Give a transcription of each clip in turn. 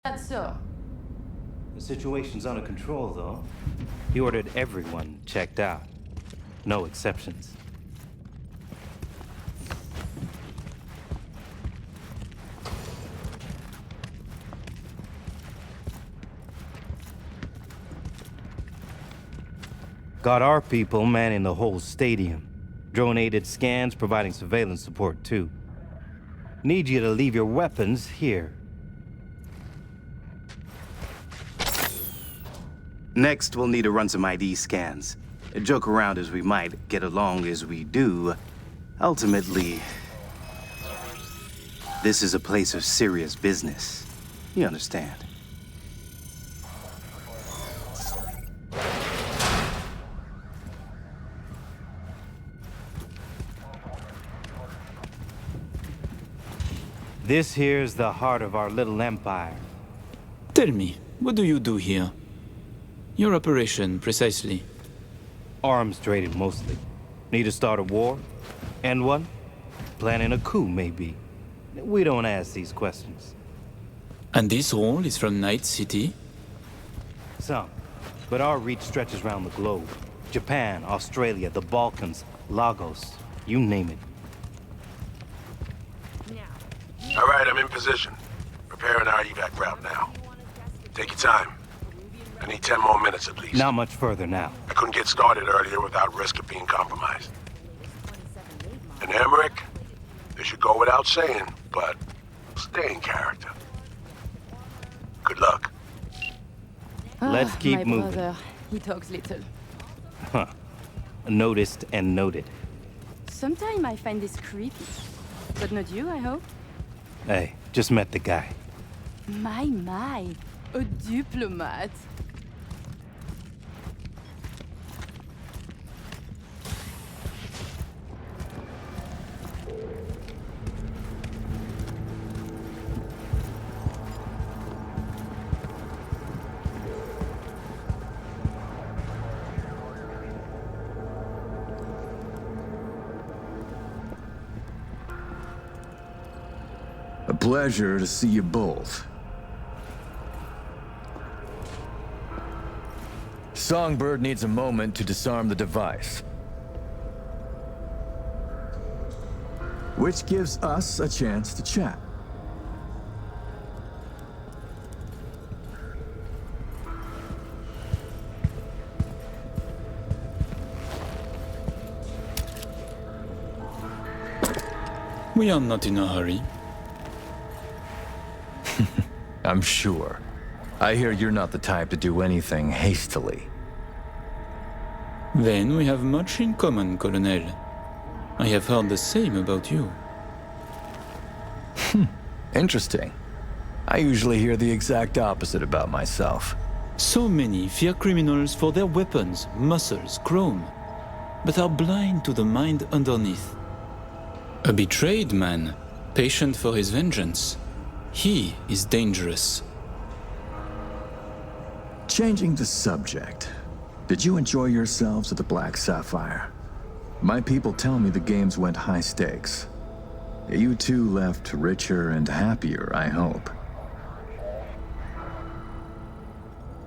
That's so. The situation's under control, though. He ordered everyone checked out. No exceptions. Got our people manning the whole stadium. Drone-aided scans providing surveillance support, too. Need you to leave your weapons here. Next, we'll need to run some ID scans. Joke around as we might, get along as we do. Ultimately, this is a place of serious business. You understand? This here's the heart of our little empire. Tell me, what do you do here? Your operation, precisely. Arms trading, mostly. Need to start a war? End one? Planning a coup, maybe. We don't ask these questions. And this role is from Night City? Some. But our reach stretches around the globe. Japan, Australia, the Balkans, Lagos. You name it. All right, I'm in position. Preparing our evac route now. Take your time. I need 10 more minutes at least. Not much further now. I couldn't get started earlier without risk of being compromised. And Emmerich, this should go without saying, but stay in character. Good luck. Let's keep my moving. Brother. He talks little. Huh. Noticed and noted. Sometimes I find this creepy. But not you, I hope? Hey, just met the guy. My. A diplomat. A pleasure to see you both. Songbird needs a moment to disarm the device. Which gives us a chance to chat. We are not in a hurry. I'm sure. I hear you're not the type to do anything hastily. Then we have much in common, Colonel. I have heard the same about you. Interesting. I usually hear the exact opposite about myself. So many fear criminals for their weapons, muscles, chrome, but are blind to the mind underneath. A betrayed man, patient for his vengeance. He is dangerous. Changing the subject. Did you enjoy yourselves at the Black Sapphire? My people tell me the games went high stakes. You two left richer and happier, I hope.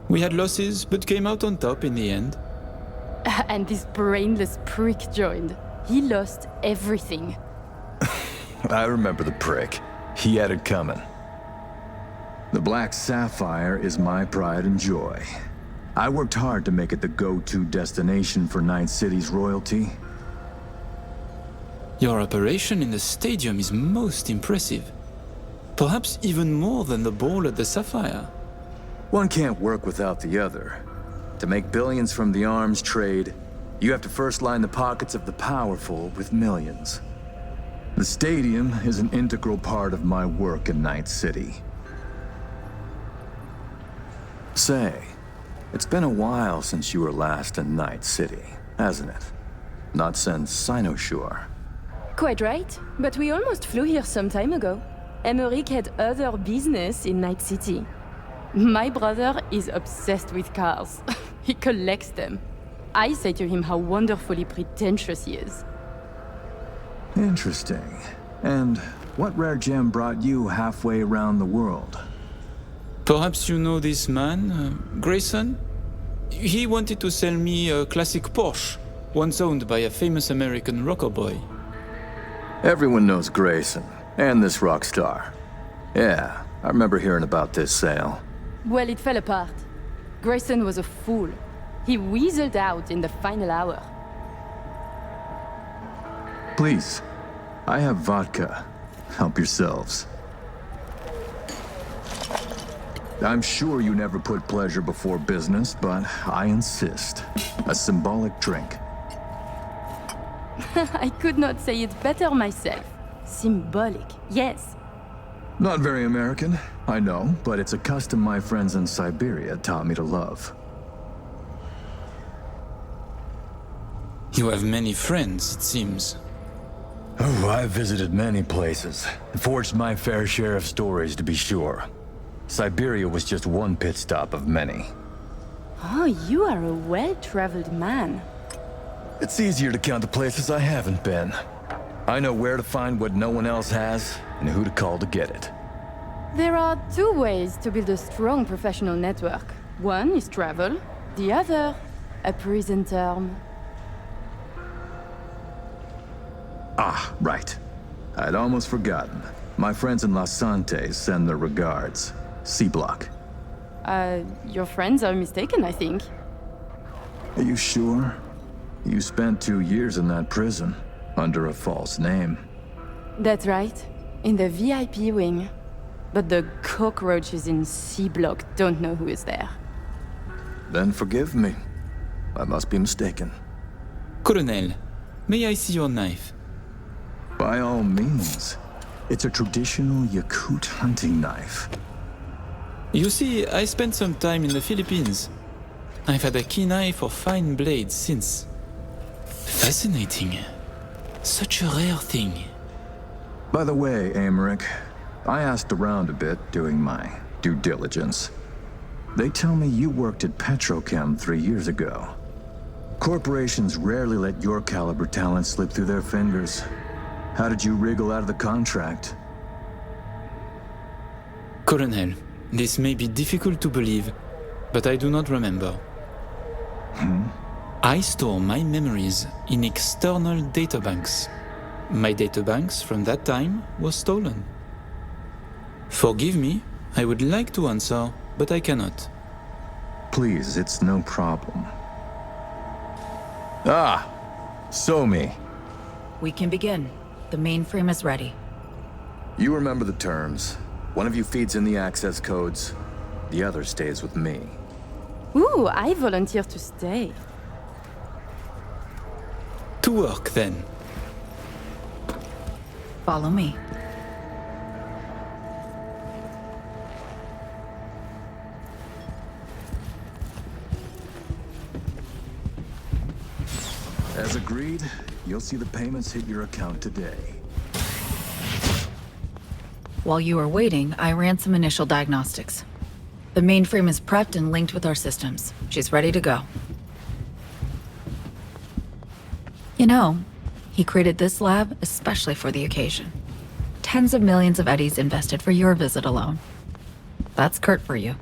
We had losses, but came out on top in the end. And this brainless prick joined. He lost everything. I remember the prick. He had it coming. The Black Sapphire is my pride and joy. I worked hard to make it the go-to destination for Night City's royalty. Your operation in the stadium is most impressive. Perhaps even more than the ball at the Sapphire. One can't work without the other. To make billions from the arms trade, you have to first line the pockets of the powerful with millions. The stadium is an integral part of my work in Night City. Say, it's been a while since you were last in Night City, hasn't it? Not since Sinosure. Quite right, but we almost flew here some time ago. Emmerich had other business in Night City. My brother is obsessed with cars. He collects them. I say to him how wonderfully pretentious he is. Interesting. And what rare gem brought you halfway around the world? Perhaps you know this man, Grayson? He wanted to sell me a classic Porsche, once owned by a famous American rocker boy. Everyone knows Grayson, and this rock star. Yeah, I remember hearing about this sale. Well, it fell apart. Grayson was a fool. He weaseled out in the final hour. Please, I have vodka. Help yourselves. I'm sure you never put pleasure before business, but I insist. A symbolic drink. I could not say it better myself. Symbolic, yes. Not very American, I know, but it's a custom my friends in Siberia taught me to love. You have many friends, it seems. Oh, I've visited many places, and forged my fair share of stories, to be sure. Siberia was just one pit stop of many. Oh, you are a well-traveled man. It's easier to count the places I haven't been. I know where to find what no one else has, and who to call to get it. There are two ways to build a strong professional network. One is travel, the other, a prison term. Ah, right. I'd almost forgotten. My friends in Los Santos send their regards. C-Block. Your friends are mistaken, I think. Are you sure? You spent 2 years in that prison, under a false name. That's right, in the VIP wing. But the cockroaches in C-Block don't know who is there. Then forgive me. I must be mistaken. Colonel, may I see your knife? By all means. It's a traditional Yakut hunting knife. You see, I spent some time in the Philippines. I've had a keen eye for fine blades since. Fascinating. Such a rare thing. By the way, Emmerich, I asked around a bit doing my due diligence. They tell me you worked at Petrochem 3 years ago. Corporations rarely let your caliber talent slip through their fingers. How did you wriggle out of the contract? Colonel, this may be difficult to believe, but I do not remember. I store my memories in external databanks. My databanks from that time was stolen. Forgive me, I would like to answer, but I cannot. Please, it's no problem. Ah, Somi. We can begin. The mainframe is ready. You remember the terms. One of you feeds in the access codes, the other stays with me. Ooh, I volunteer to stay. To work, then. Follow me. As agreed, you'll see the payments hit your account today. While you were waiting, I ran some initial diagnostics. The mainframe is prepped and linked with our systems. She's ready to go. You know, he created this lab especially for the occasion. Tens of millions of eddies invested for your visit alone. That's Kurt for you.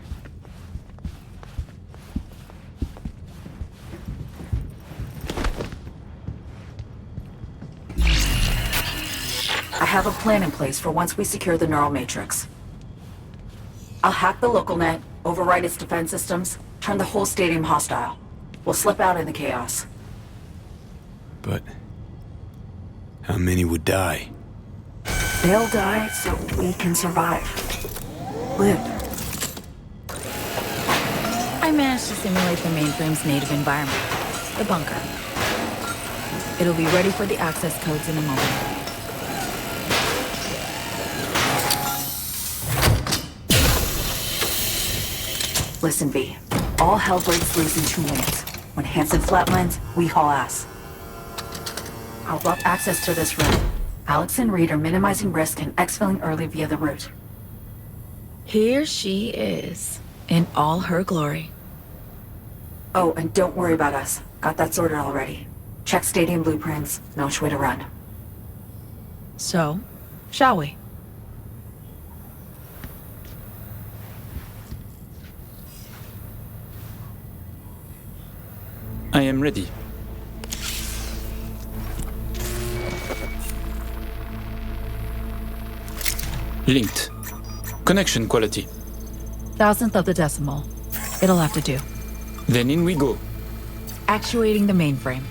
I have a plan in place for once we secure the neural matrix. I'll hack the local net, override its defense systems, turn the whole stadium hostile. We'll slip out in the chaos. But how many would die? They'll die so we can survive. Live. I managed to simulate the mainframe's native environment, the bunker. It'll be ready for the access codes in a moment. Listen, V. All hell breaks loose in 2 minutes. When Hansen flatlands, we haul ass. I'll block access to this room. Alex and Reed are minimizing risk and exfilling early via the route. Here she is, in all her glory. Oh, and don't worry about us. Got that sorted already. Check stadium blueprints, know which way to run. So, shall we? I am ready. Linked. Connection quality. Thousandth of the decimal. It'll have to do. Then in we go. Actuating the mainframe.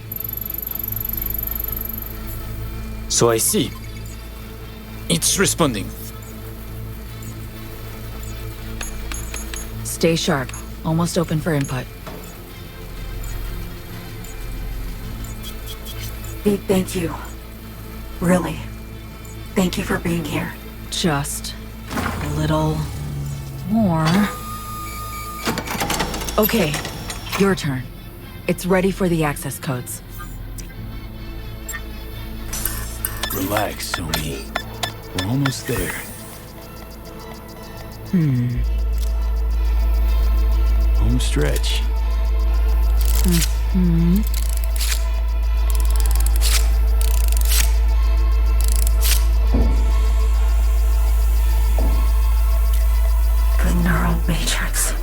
So I see. It's responding. Stay sharp. Almost open for input. Big thank you. Really. Thank you for being here. Just a little more. Okay, your turn. It's ready for the access codes. Relax, Sony. We're almost there. Home stretch. The neural matrix.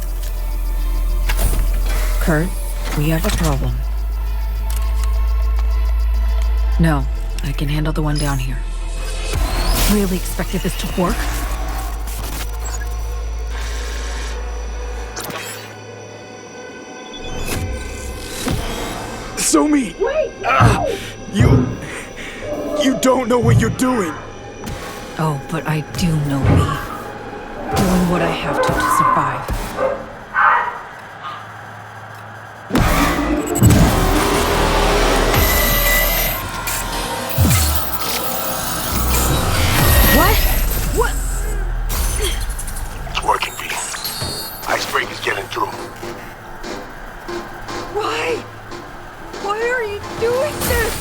Kurt, we have a problem. No, I can handle the one down here. Really expected this to work? Somi! Wait! You don't know what you're doing! Oh, but I do know me. Doing what I have to survive. What? What? It's working, V. Icebreaker's getting through. Why? Why are you doing this?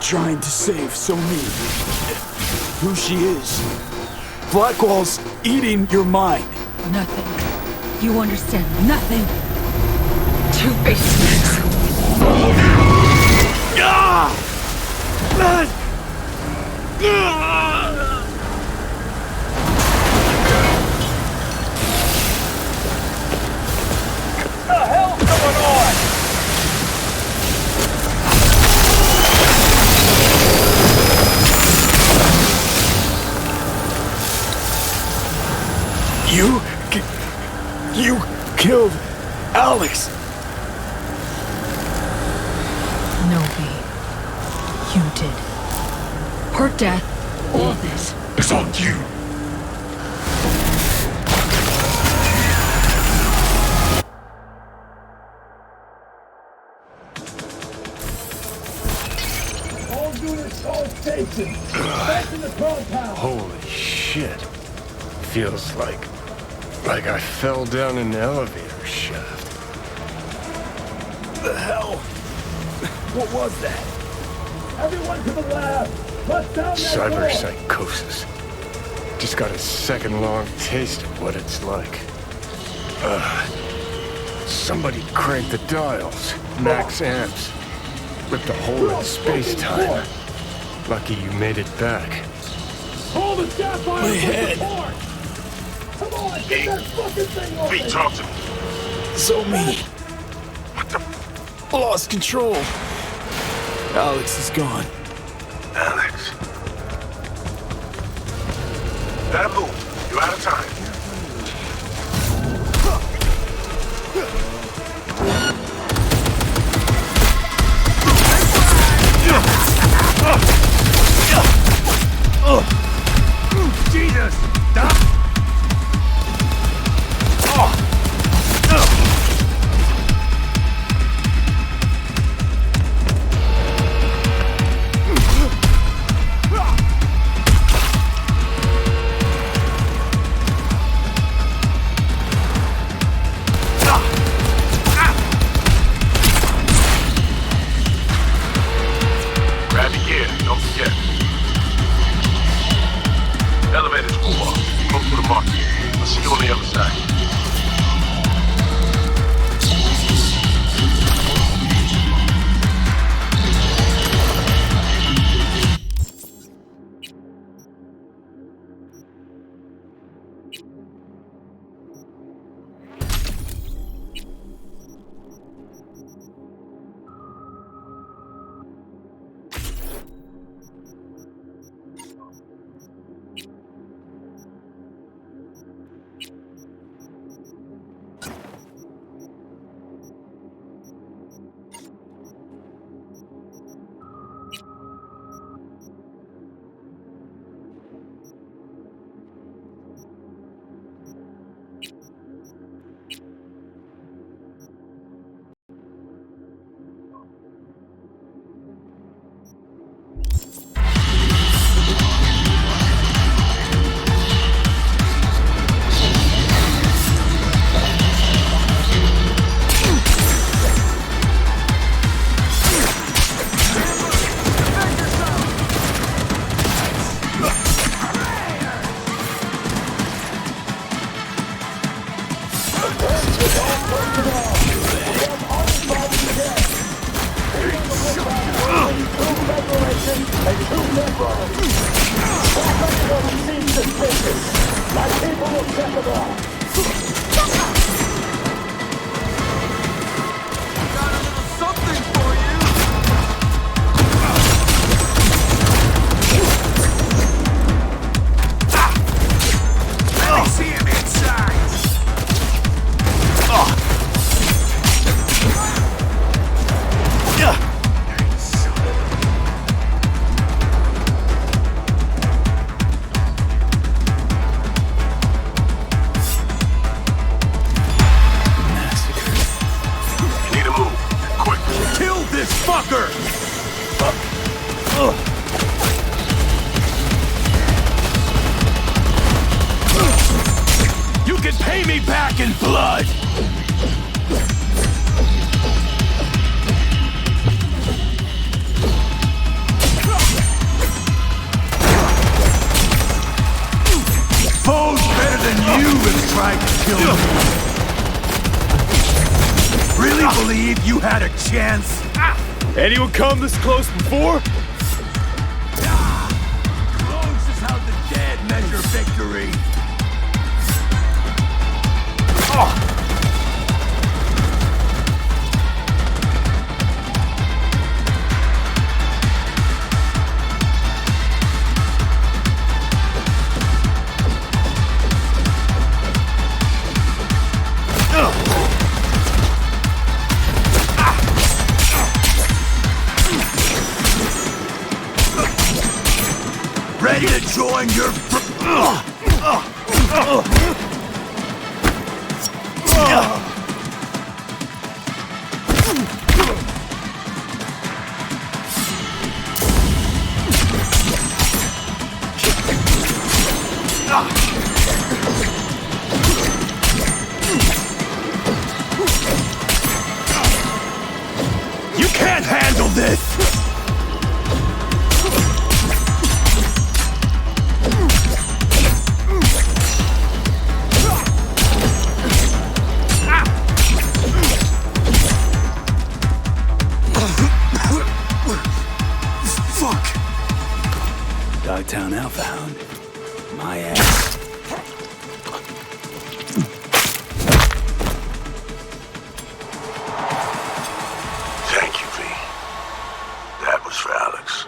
Trying to save Somi. Who she is. Blackwall's eating your mind. Nothing. You understand nothing. Two-facedness. You killed Alex. No, V. You did. Her death, all this. It's on you. All units, all stations. Back in the compound. Holy shit. Feels like I fell down an elevator shaft. The hell? What was that? Everyone to the lab. Let's down that door. Cyberpsychosis. Just got a second-long taste of what it's like. Somebody cranked the dials. Max amps. Ripped a hole in space-time. Lucky you made it back. Hold the staff on My head. support. Come on, get that fucking thing open. V, talk to me. Somi. What the Lost control. Alex is gone. Alex. Better move. You're out of time. Jesus! Stop! Grab your gear. Don't forget. Elevator's full up. Go through the market. I'll see you on the other side. federal agent and 2 liberals. Back up what seems suspicious. My people will check them off. Got a little something for you. Let me see him inside. Fucker! You can pay me back in blood! Foe's better than you have tried to kill me. Really believe you had a chance? Anyone come this close before? Close is how the dead measure victory. Ready to join your... You can't handle this! Dogtown Alpha Hound. My ass. Thank you, V. That was for Alex.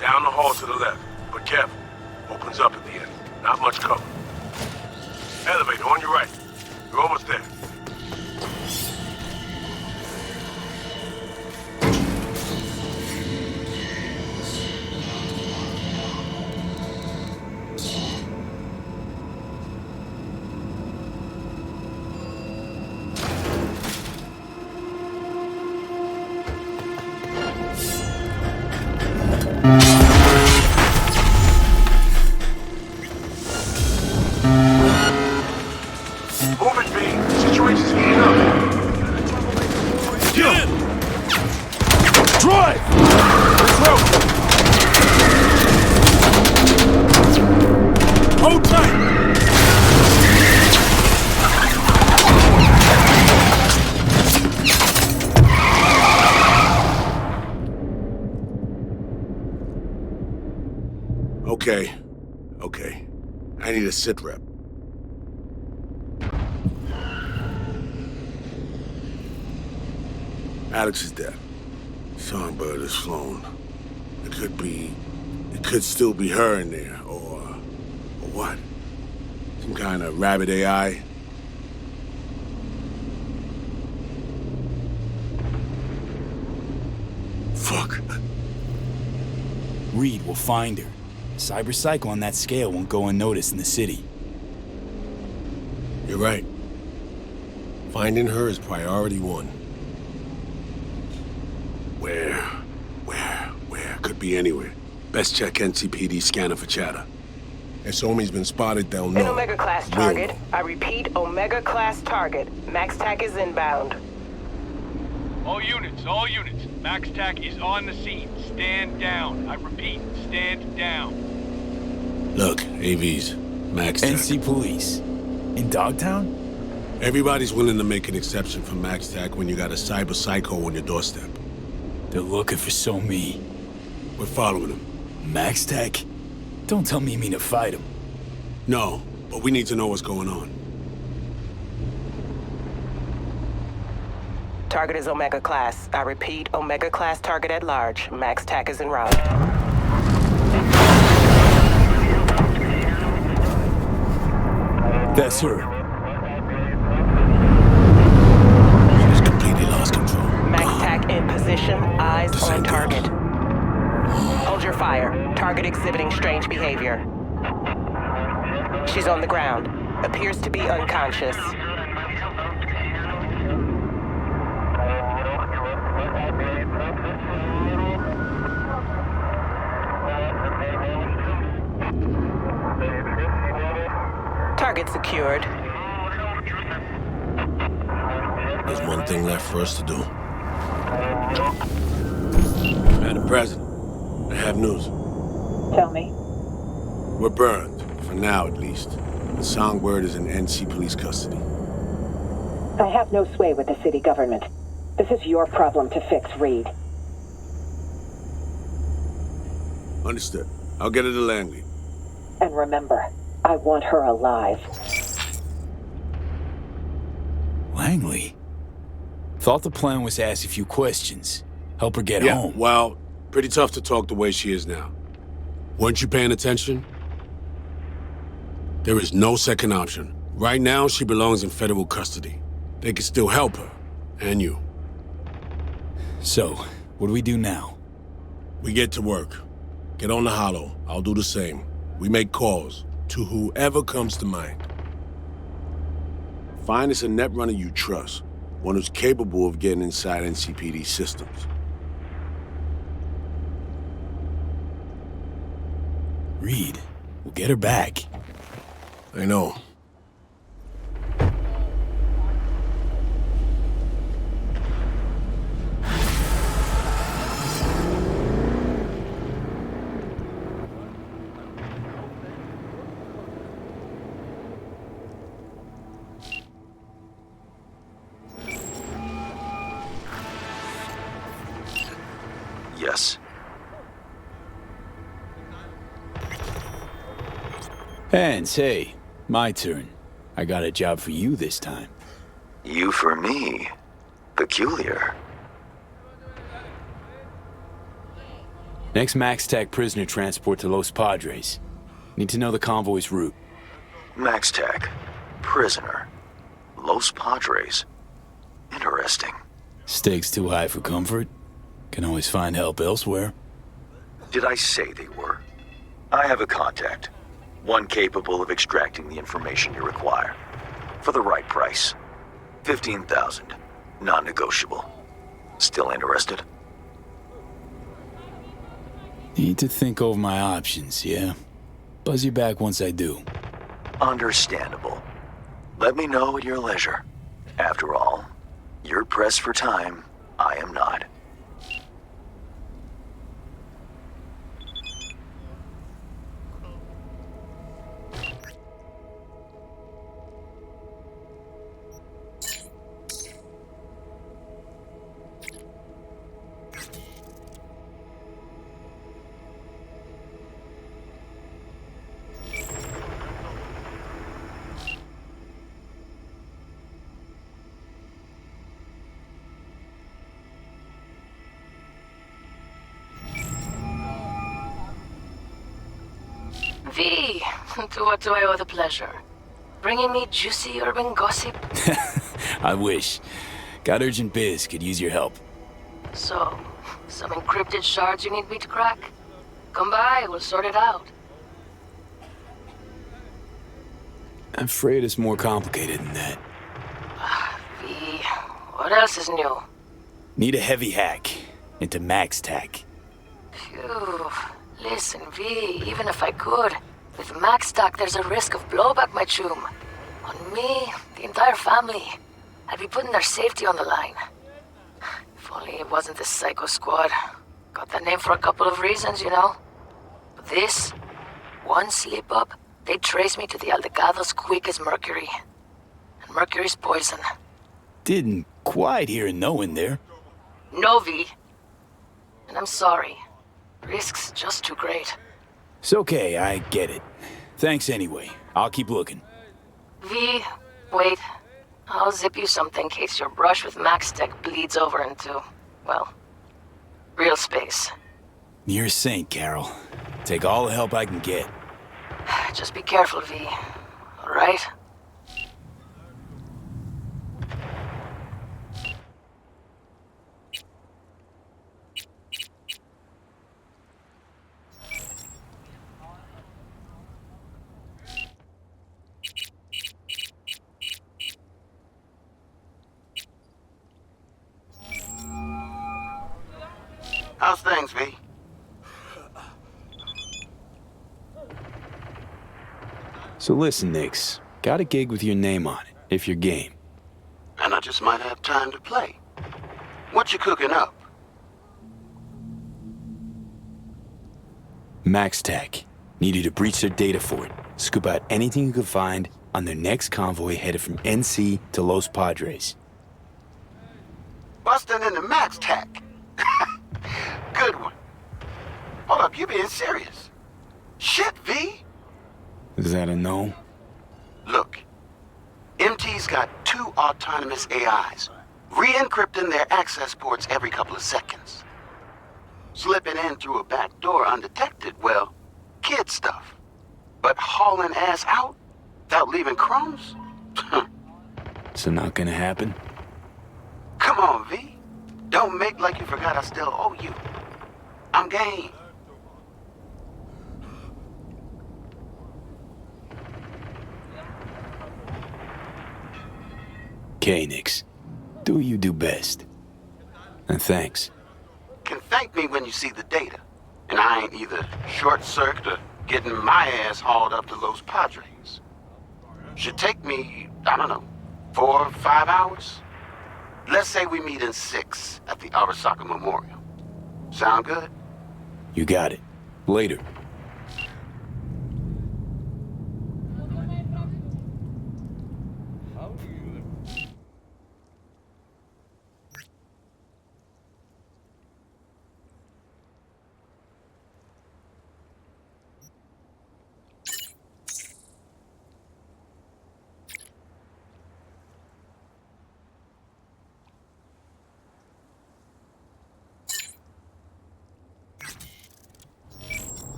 Down the hall to the left, but careful. Opens up at the end. Not much cover. Elevator on your right. You're almost there. Move it, V. Situation's heating up. Get in! Drive! Let's go! Hold tight! Okay. I need a sit rep. Alex is dead. Songbird is flown. It could still be her in there, or what? Some kind of rabbit AI? Fuck. Reed will find her. Cyberpsycho on that scale won't go unnoticed in the city. You're right. Finding her is priority 1. Where? Could be anywhere. Best check NCPD scanner for chatter. If Somi's been spotted, they'll know. An Omega-class We'll target. know. I repeat, Omega-class target. MaxTac is inbound. All units. MaxTac is on the scene. Stand down. I repeat, stand down. Look, AVs. MaxTac. NC Police. In Dogtown? Everybody's willing to make an exception for MaxTac when you got a cyber psycho on your doorstep. They're looking for So-Me. We're following him. MaxTac? Don't tell me you mean to fight him. No, but we need to know what's going on. Target is Omega-class. I repeat, Omega-class target at large. MaxTac is en route. That's her. She's completely lost control. MaxTac in position. Eyes on target. Hold your fire. Target exhibiting strange behavior. She's on the ground. Appears to be unconscious. Target secured. There's one thing left for us to do. Madam President, I have news. Tell me. We're burned, for now at least. The Songbird is in NC police custody. I have no sway with the city government. This is your problem to fix, Reed. Understood. I'll get her to Langley. And remember, I want her alive. Langley? Thought the plan was to ask a few questions. Help her get home. Well, pretty tough to talk the way she is now. Weren't you paying attention? There is no second option. Right now, she belongs in federal custody. They can still help her, and you. So, what do we do now? We get to work. Get on the Hollow. I'll do the same. We make calls to whoever comes to mind. Find us a netrunner you trust, one who's capable of getting inside NCPD systems. Reed, we'll get her back. I know. Yes. Hans, hey, my turn. I got a job for you this time. You for me? Peculiar. Next MaxTac prisoner transport to Los Padres. Need to know the convoy's route. MaxTac. Prisoner. Los Padres. Interesting. Stakes too high for comfort? Can always find help elsewhere. Did I say they were? I have a contact. One capable of extracting the information you require. For the right price. 15,000. Non-negotiable. Still interested? Need to think over my options, yeah? Buzz you back once I do. Understandable. Let me know at your leisure. After all, you're pressed for time. I am not. V, to what do I owe the pleasure? Bringing me juicy urban gossip? I wish. Got urgent biz, could use your help. So, some encrypted shards you need me to crack? Come by, we'll sort it out. I'm afraid it's more complicated than that. V, what else is new? Need a heavy hack. into MaxTac. Phew. Listen, V, even if I could, with MaxTac there's a risk of blowback, my chum. On me, the entire family. I'd be putting their safety on the line. If only it wasn't the Psycho Squad. Got that name for a couple of reasons, you know? But this, one slip up, they'd trace me to the Aldecados quick as Mercury. And Mercury's poison. Didn't quite hear a no in there. No, V. And I'm sorry. Risk's just too great. It's okay, I get it. Thanks anyway. I'll keep looking. V, wait. I'll zip you something in case your brush with MaxTac bleeds over into, well, real space. You're a saint, Carol. Take all the help I can get. Just be careful, V. All right? How's things, V? So listen, Nix. Got a gig with your name on it, if you're game. And I just might have time to play. What you cooking up? MaxTac. Need you to breach their data fort. Scoop out anything you can find on their next convoy headed from NC to Los Padres. Busting into MaxTac. Good one. Hold up, you being serious? Shit, V. Is that a no? Look, MT's got 2 autonomous AIs, re-encrypting their access ports every couple of seconds. Slipping in through a back door undetected, well, kid stuff. But hauling ass out without leaving crumbs? So not gonna happen? Come on, V. Don't make like you forgot I still owe you. I'm game. Okay, Nix. Do what you do best. And thanks. Can thank me when you see the data. And I ain't either short-circuit or getting my ass hauled up to Los Padres. Should take me, I don't know, 4 or 5 hours? Let's say we meet in 6 at the Arasaka Memorial. Sound good? You got it. Later.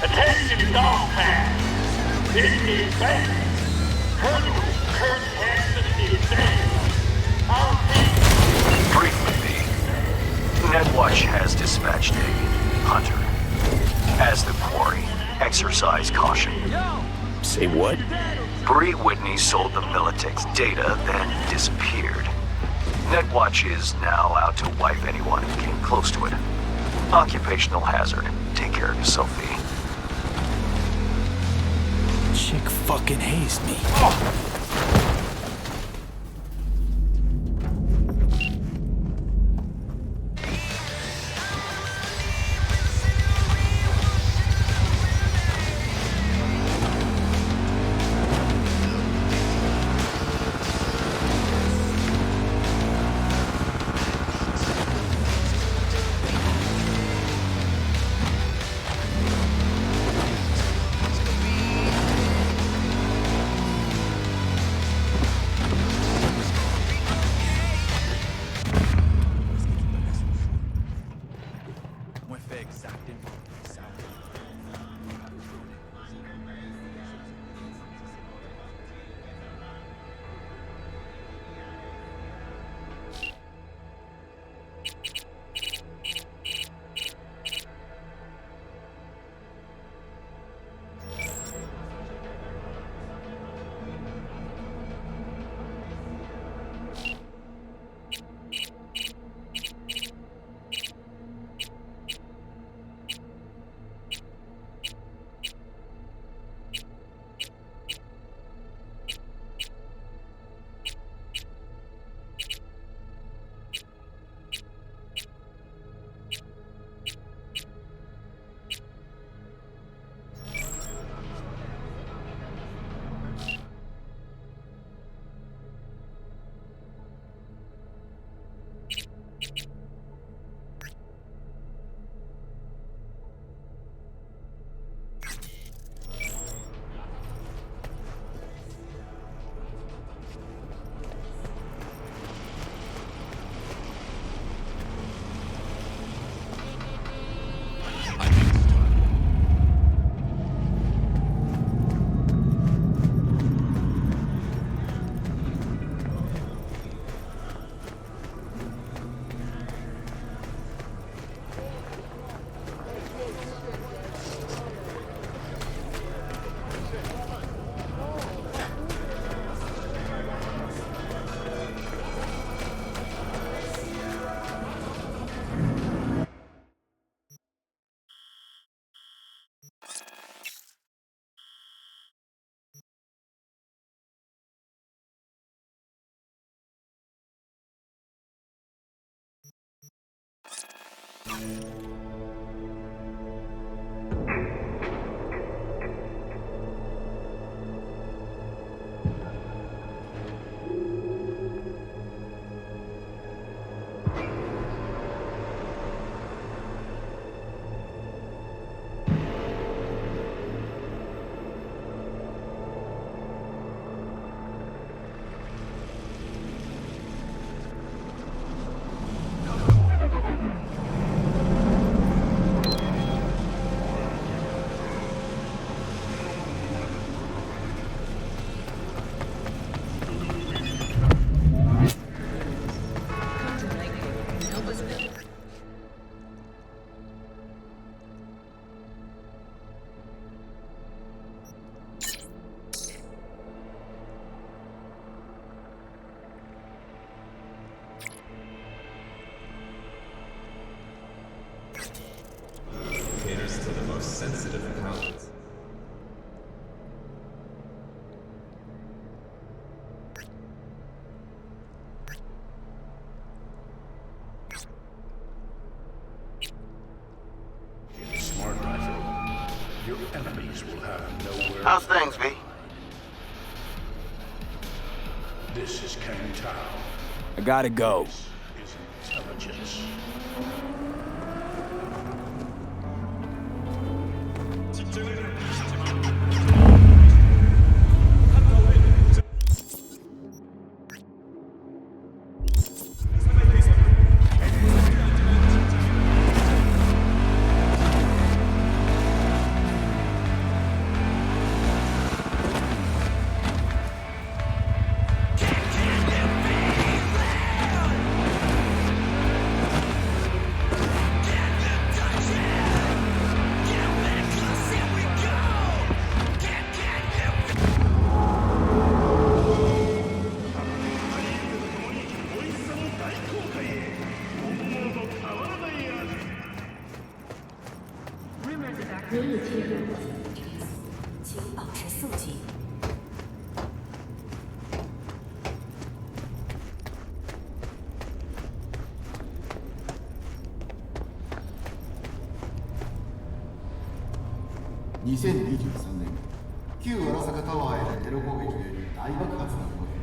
Attention all hands. This is Banks. Colonel Kurt Hansen is dead. Our team. Briefly, Netwatch has dispatched a Hunter. As the quarry, exercise caution. Say what? Bree Whitney sold the Militech's data, then disappeared. Netwatch is now out to wipe anyone who came close to it. Occupational hazard. Take care of yourself, V. Chick fucking hazed me. How's things, V? This is Kang Tao. I gotta go. This is intelligence. 2023年旧荒坂タワーへのテロ攻撃で大爆発が起こり、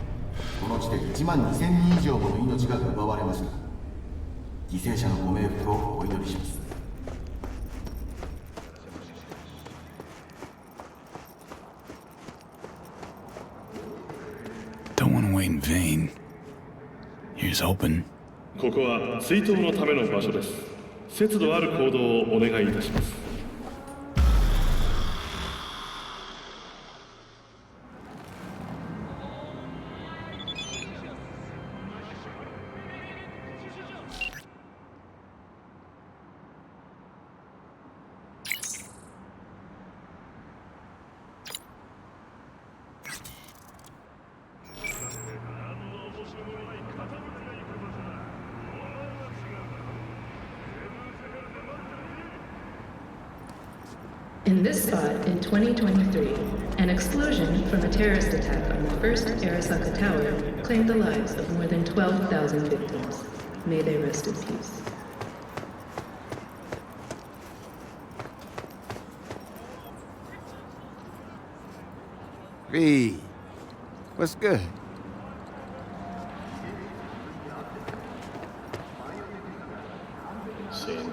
この地で1万2000人以上もの命が奪われました。犠牲者のご冥福をお祈りします。Don't want to wait in vain. Here's hoping. ここは追悼のための場所です。節度ある行動をお願いいたします。In this spot in 2023, an explosion from a terrorist attack on the first Arasaka Tower claimed the lives of more than 12,000 victims. May they rest in peace. V, what's good?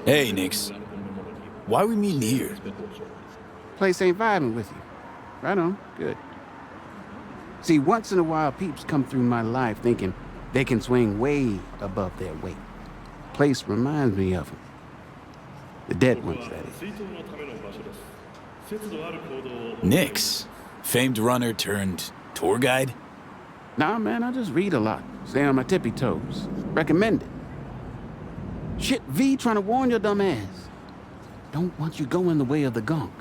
Hey, Nix. Why we meeting here? Place ain't vibing with you. Right on, good. See, once in a while, peeps come through my life thinking they can swing way above their weight. Place reminds me of them. The dead ones, that is. Nix, famed runner turned tour guide? Nah, man, I just read a lot. Stay on my tippy toes. Recommend it. Shit, V trying to warn your dumb ass. Don't want you go in the way of the gunk.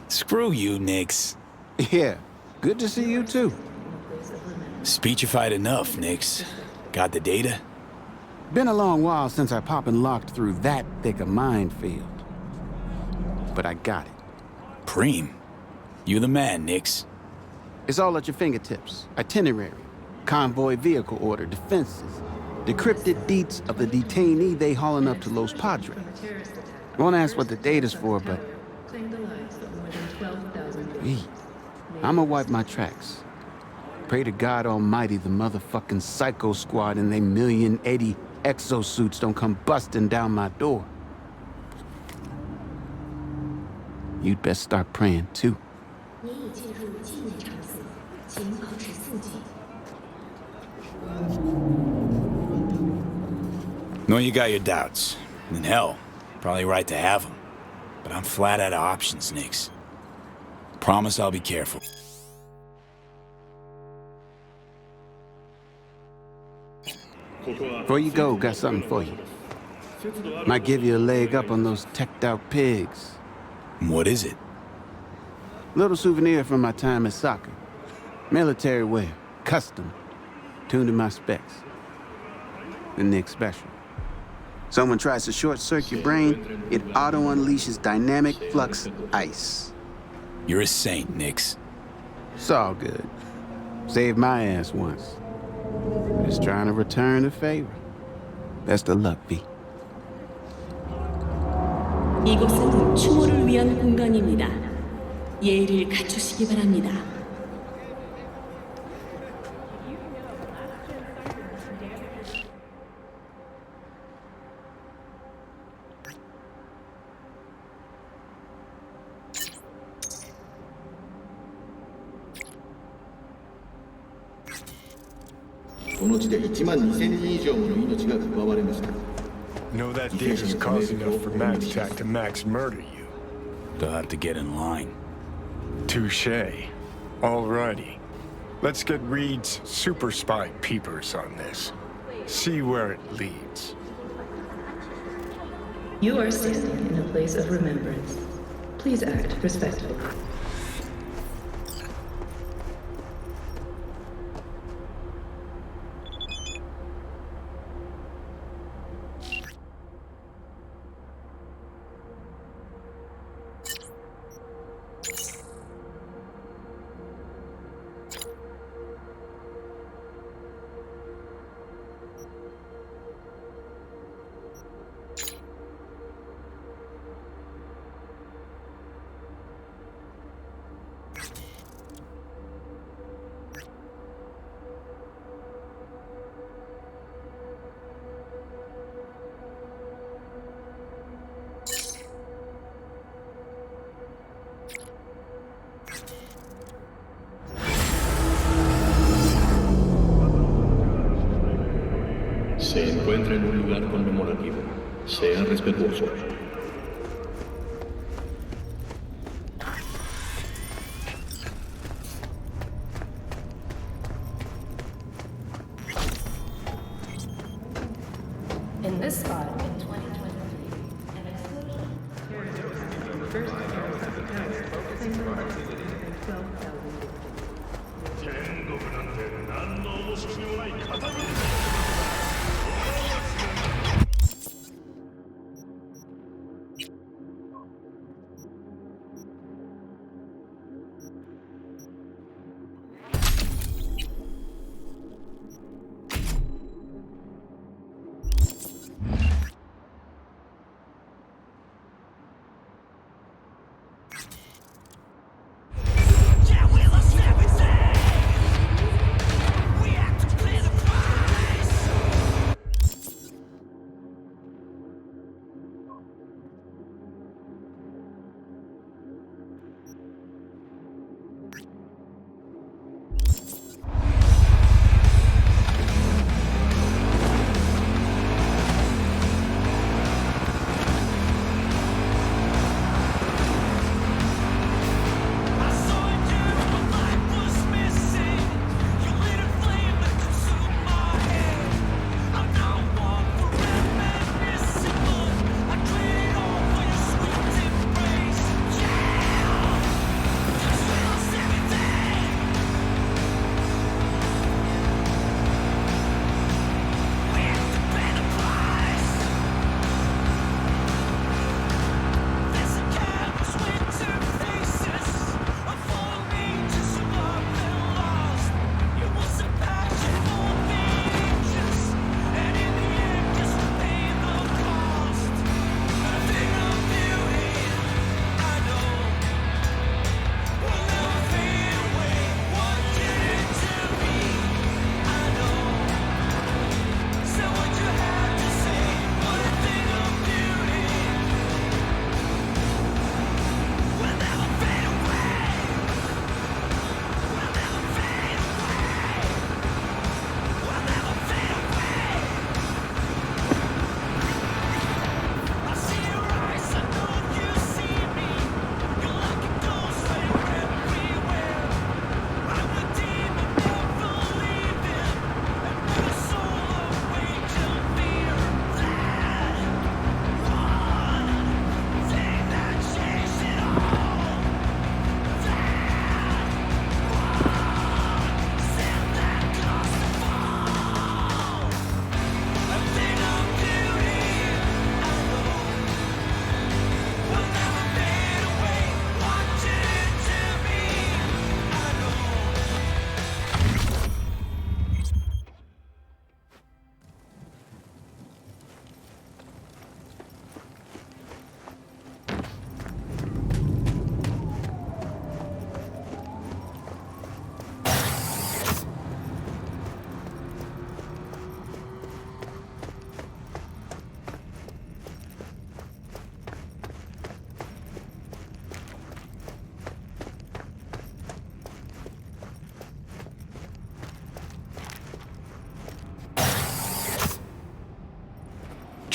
Screw you, Nix. Yeah, good to see you too. Speechified enough, Nix. Got the data? Been a long while since I pop and locked through that thick a minefield. But I got it. Preem. You the man, Nix. It's all at your fingertips. Itinerary, convoy vehicle order, defenses, decrypted deets of the detainee they hauling up to Los Padres. Won't ask what the data's for, but... I'ma wipe my tracks. Pray to God Almighty the motherfucking Psycho Squad and they million Eddie exosuits don't come busting down my door. You'd best start praying, too. Know you got your doubts. And hell, probably right to have them. But I'm flat out of options, Nix. Promise I'll be careful. Before you go, got something for you. Might give you a leg up on those teched out pigs. What is it? Little souvenir from my time at soccer. Military wear, custom, tuned to my specs. The Nick special. Someone tries to short-circuit your brain, it auto-unleashes dynamic flux ice. You're a saint, Nix. It's all good. Saved my ass once. Just trying to return the favor. Best of luck, V. 이곳은 추모를 위한 공간입니다. 예의를 갖추시기 바랍니다. Know that data's cause enough for MaxTac to max murder you. They'll have to get in line. Touché. Alrighty. Let's get Reed's super spy peepers on this. See where it leads. You are standing in a place of remembrance. Please act respectfully. Se encuentra en un lugar conmemorativo. Sea respetuoso. In this spot in 2023, an explosion from the first Arasaka Tower claimed the lives of more than 12,000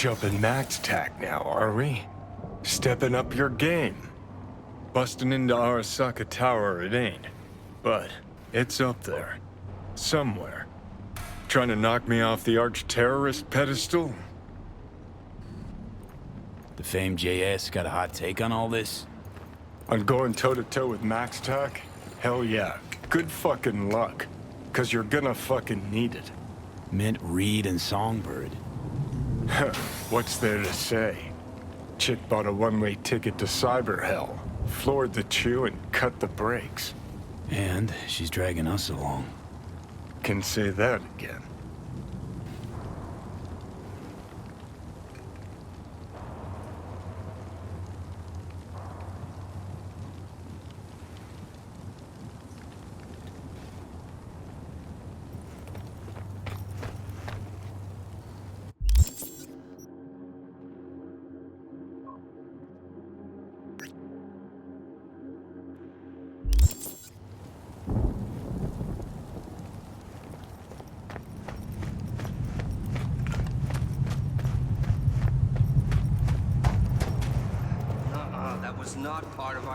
Jumping max tack now, are we? Stepping up your game. Busting into Arasaka Tower it ain't, but it's up there. Somewhere. Trying to knock me off the arch-terrorist pedestal? The famed JS got a hot take on all this? On going toe-to-toe with Max Tack? Hell yeah. Good fucking luck. 'Cause you're gonna fucking need it. Meant Reed and Songbird. What's there to say? Chick bought a one-way ticket to cyber hell, floored the chew and cut the brakes. And she's dragging us along. Can say that again.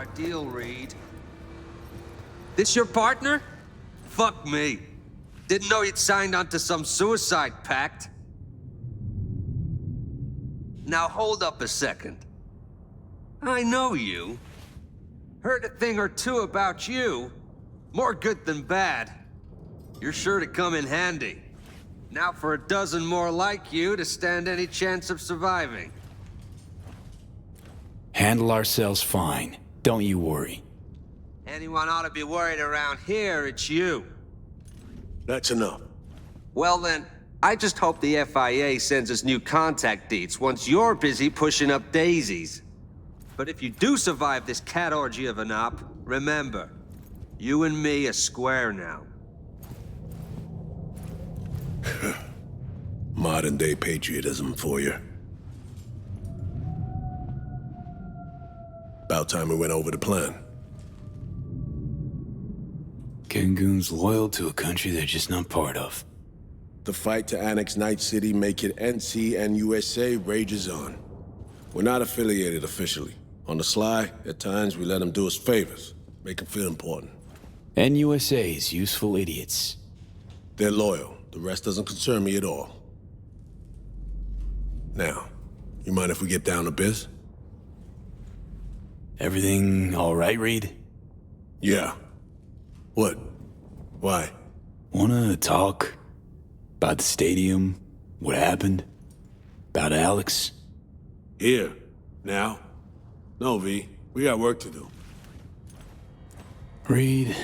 our deal, Reed. This your partner? Fuck me. Didn't know you'd signed onto some suicide pact. Now hold up a second. I know you. Heard a thing or two about you. More good than bad. You're sure to come in handy. Now for a dozen more like you to stand any chance of surviving. Handle ourselves fine. Don't you worry. Anyone ought to be worried around here, it's you. That's enough. Well then, I just hope the FIA sends us new contact deets once you're busy pushing up daisies. But if you do survive this cat orgy of an op, remember, you and me are square now. Modern day patriotism for you. About time we went over the plan. Cancun's loyal to a country they're just not part of. The fight to annex Night City, make it NC and USA rages on. We're not affiliated officially. On the sly, at times we let them do us favors, make them feel important. And USA's useful idiots. They're loyal. The rest doesn't concern me at all. Now, you mind if we get down to biz? Everything all right, Reed? Yeah. What? Why? Wanna talk? About the stadium? What happened? About Alex? Here? Now? No, V. We got work to do. Reed.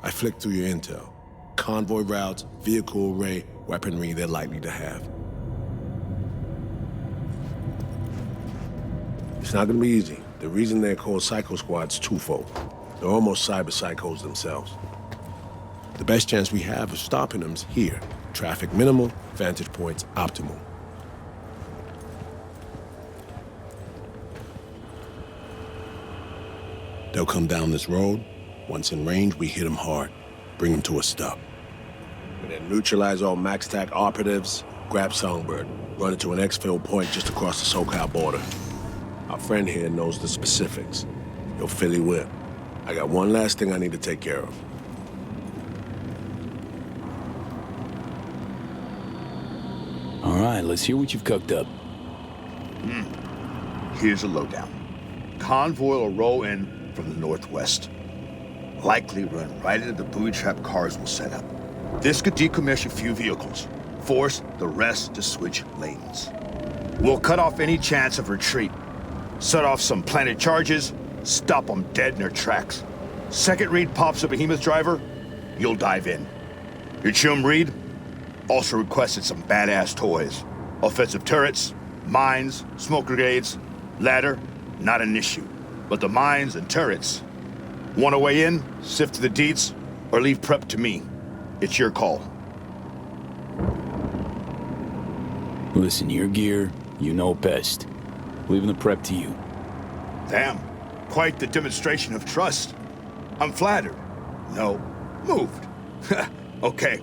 I flicked through your intel. Convoy routes, vehicle array, weaponry they're likely to have. It's not gonna be easy. The reason they're called Psycho Squad's twofold. They're almost cyber psychos themselves. The best chance we have of stopping them's here. Traffic minimal, vantage points optimal. They'll come down this road. Once in range, we hit them hard. Bring them to a stop. And then neutralize all MaxTac operatives, grab Songbird, run it to an exfil point just across the SoCal border. Our friend here knows the specifics. He'll fill you in. I got one last thing I need to take care of. All right, let's hear what you've cooked up. Here's a lowdown. Convoy will roll in from the northwest. Likely run right into the booby trap cars we'll set up. This could decommission a few vehicles. Force the rest to switch lanes. We'll cut off any chance of retreat. Set off some planted charges, stop them dead in their tracks. Second Reed pops a behemoth driver, you'll dive in. Your chum Reed also requested some badass toys. Offensive turrets, mines, smoke grenades, ladder, not an issue. But the mines and turrets. Want to weigh in, sift to the deets, or leave prep to me? It's your call. Listen, your gear, you know best. Leaving the prep to you. Damn, quite the demonstration of trust. I'm flattered. No, moved. Okay,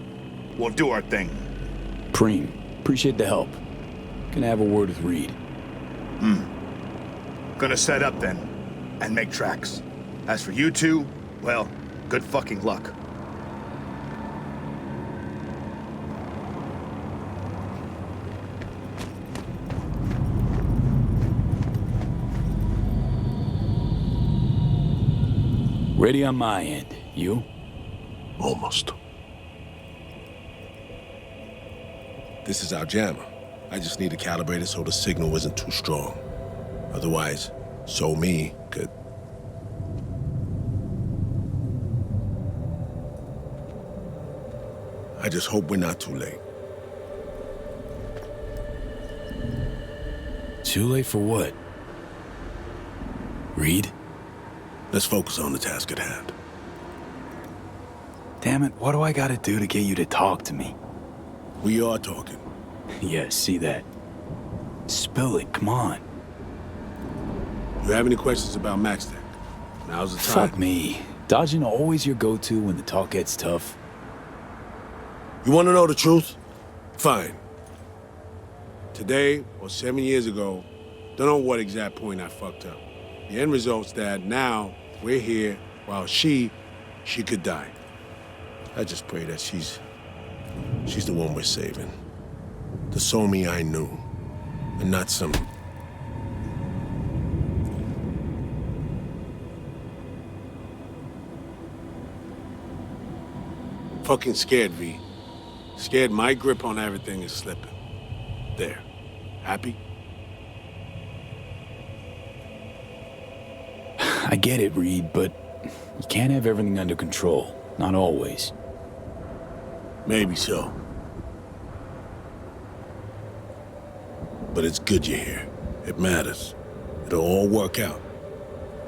we'll do our thing. Preem, appreciate the help. Gonna have a word with Reed. Gonna set up then, and make tracks. As for you two, well, good fucking luck. Ready on my end. You? Almost. This is our jammer. I just need to calibrate it so the signal isn't too strong. Otherwise, so me could... I just hope we're not too late. Too late for what? Reed? Let's focus on the task at hand. Damn it, what do I gotta do to get you to talk to me? We are talking. Yeah, see that. Spill it, come on. You have any questions about MaxTac? Now's the time. Fuck me. Dodging always your go-to when the talk gets tough. You want to know the truth? Fine. Today, or 7 years ago, don't know what exact point I fucked up. The end result's that now we're here while she could die. I just pray that she's the one we're saving. The Somi I knew, and not some... fucking scared, V. Scared my grip on everything is slipping. There. Happy? I get it, Reed, but you can't have everything under control. Not always. Maybe so. But it's good you're here. It matters. It'll all work out.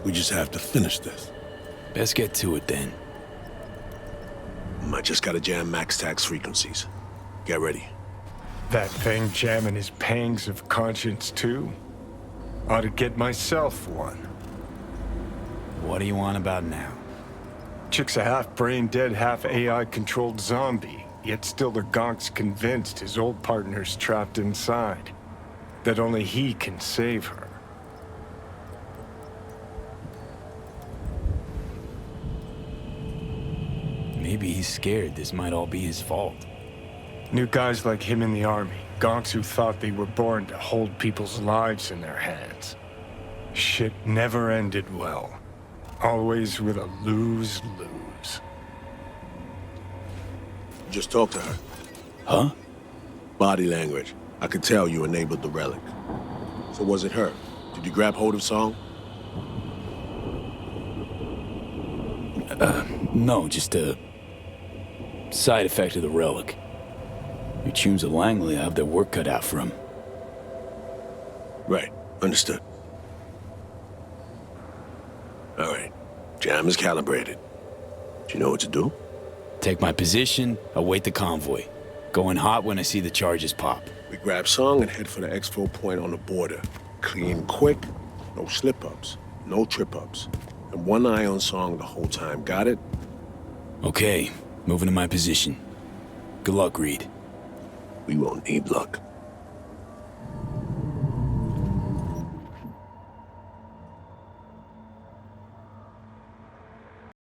We just have to finish this. Best get to it, then. I just gotta jam max tax frequencies. Get ready. That thing jamming his pangs of conscience, too? Ought to get myself one. What do you want about now? Chick's a half brain-dead, half AI-controlled zombie, yet still the gonk's convinced his old partner's trapped inside. That only he can save her. Maybe he's scared this might all be his fault. New guys like him in the army, gonks who thought they were born to hold people's lives in their hands. Shit never ended well. Always with a lose-lose. Just talk to her. Huh? Body language. I could tell you enabled the relic. So was it her? Did you grab hold of Song? No, just a side effect of the relic. Your tunes of Langley have their work cut out for them. Right. Understood. All right. Jam is calibrated. Do you know what to do? Take my position, await the convoy. Going hot when I see the charges pop. We grab Song and head for the exfil point on the border. Clean quick, no slip-ups, no trip-ups. And one eye on Song the whole time, got it? Okay, moving to my position. Good luck, Reed. We won't need luck.